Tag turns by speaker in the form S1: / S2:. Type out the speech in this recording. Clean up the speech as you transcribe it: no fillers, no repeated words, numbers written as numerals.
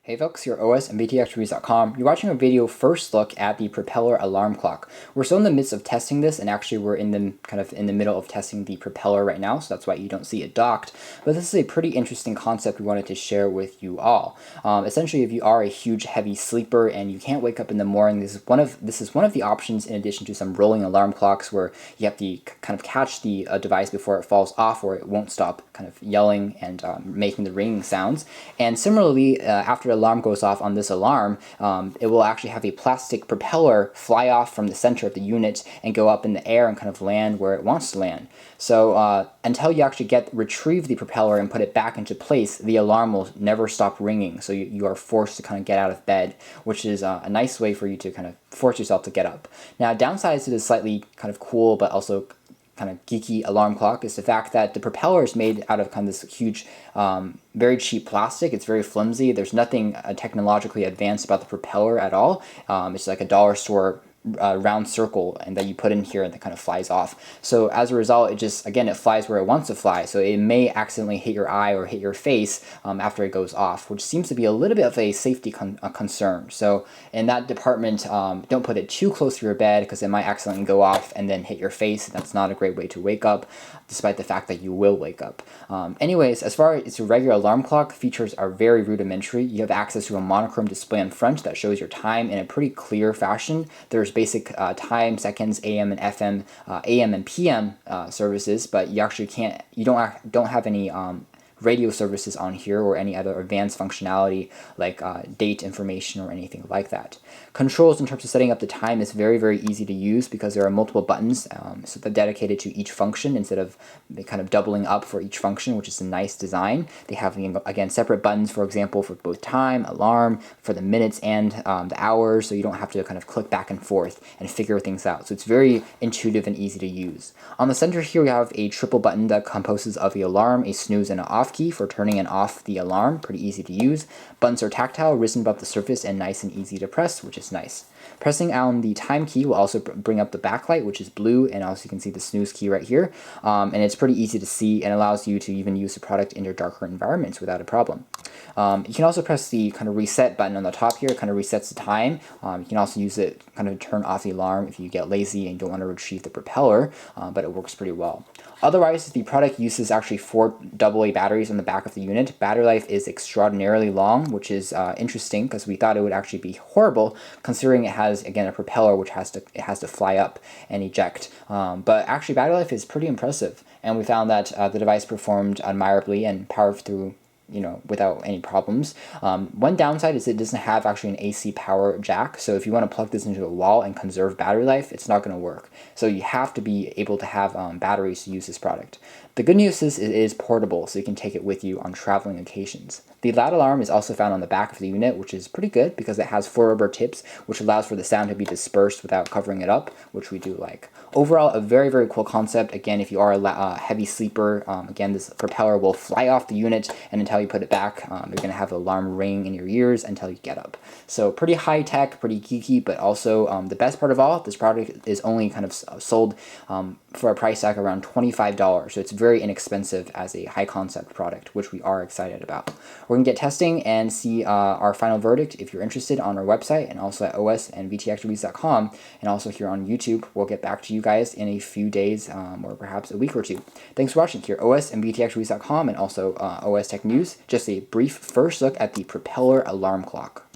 S1: Hey folks, your OS and VTXreviews.com. You're watching a video first look at the Propeller alarm clock. We're still in the midst of testing this, and actually we're in the middle of testing the Propeller right now, so that's why you don't see it docked. But this is a pretty interesting concept we wanted to share with you all. Essentially, if you are a huge heavy sleeper and you can't wake up in the morning, this is one of the options in addition to some rolling alarm clocks where you have to kind of catch the device before it falls off, or it won't stop kind of yelling and making the ringing sounds. And similarly, after the alarm goes off on this alarm, it will actually have a plastic propeller fly off from the center of the unit and go up in the air and kind of land where it wants to land. So until you actually retrieve the propeller and put it back into place, the alarm will never stop ringing. So you are forced to kind of get out of bed, which is a nice way for you to kind of force yourself to get up. Now, downsides to this slightly kind of cool but also kind of geeky alarm clock is the fact that the propeller is made out of kind of this huge, very cheap plastic. It's very flimsy. There's nothing technologically advanced about the propeller at all. It's like a dollar store round circle and that you put in here and that kind of flies off. So as a result, it flies where it wants to fly. So it may accidentally hit your eye or hit your face after it goes off, which seems to be a little bit of a safety concern. So in that department, don't put it too close to your bed because it might accidentally go off and then hit your face. That's not a great way to wake up, despite the fact that you will wake up. Anyways, as far as a regular alarm clock, features are very rudimentary. You have access to a monochrome display in front that shows your time in a pretty clear fashion. There's basic time, seconds, AM and FM, AM and PM services, but you don't have any radio services on here or any other advanced functionality like date information or anything like that. Controls in terms of setting up the time is very, very easy to use because there are multiple buttons so they're dedicated to each function instead of kind of doubling up for each function, which is a nice design. They have, again, separate buttons, for example, for both time, alarm, for the minutes and the hours, so you don't have to kind of click back and forth and figure things out. So it's very intuitive and easy to use. On the center here, we have a triple button that composes of the alarm, a snooze, and an off key for turning and off the alarm. Pretty easy to use. Buttons are tactile, risen above the surface, and nice and easy to press, which is nice. Pressing on the time key will also bring up the backlight, which is blue, and also you can see the snooze key right here. And it's pretty easy to see and allows you to even use the product in your darker environments without a problem. You can also press the kind of reset button on the top here. It kind of resets the time. You can also use it kind of turn off the alarm if you get lazy and don't want to retrieve the propeller, but it works pretty well. Otherwise, the product uses actually 4 AA batteries on the back of the unit. Battery life is extraordinarily long, which is interesting because we thought it would actually be horrible considering it has, again, a propeller which has to fly up and eject. But actually, battery life is pretty impressive, and we found that the device performed admirably and powered through without any problems. One downside is it doesn't have actually an AC power jack, so if you want to plug this into a wall and conserve battery life, it's not going to work. So you have to be able to have batteries to use this product. The good news is it is portable, so you can take it with you on traveling occasions. The loud alarm is also found on the back of the unit, which is pretty good because it has 4 rubber tips, which allows for the sound to be dispersed without covering it up, which we do like. Overall, a very, very cool concept. Again, if you are a heavy sleeper, again, this propeller will fly off the unit, and until you put it back, you're going to have the alarm ring in your ears until you get up. So pretty high tech, pretty geeky, but also the best part of all, this product is only kind of sold for a price tag around $25, so it's very inexpensive as a high concept product, which we are excited about. We're going to get testing and see our final verdict if you're interested on our website and also at OS and VTXreviews.com, and also here on YouTube. We'll get back to you guys in a few days or perhaps a week or two. Thanks for watching here, OS and VTXreviews.com, and also OS Tech News. Just a brief first look at the Propeller alarm clock.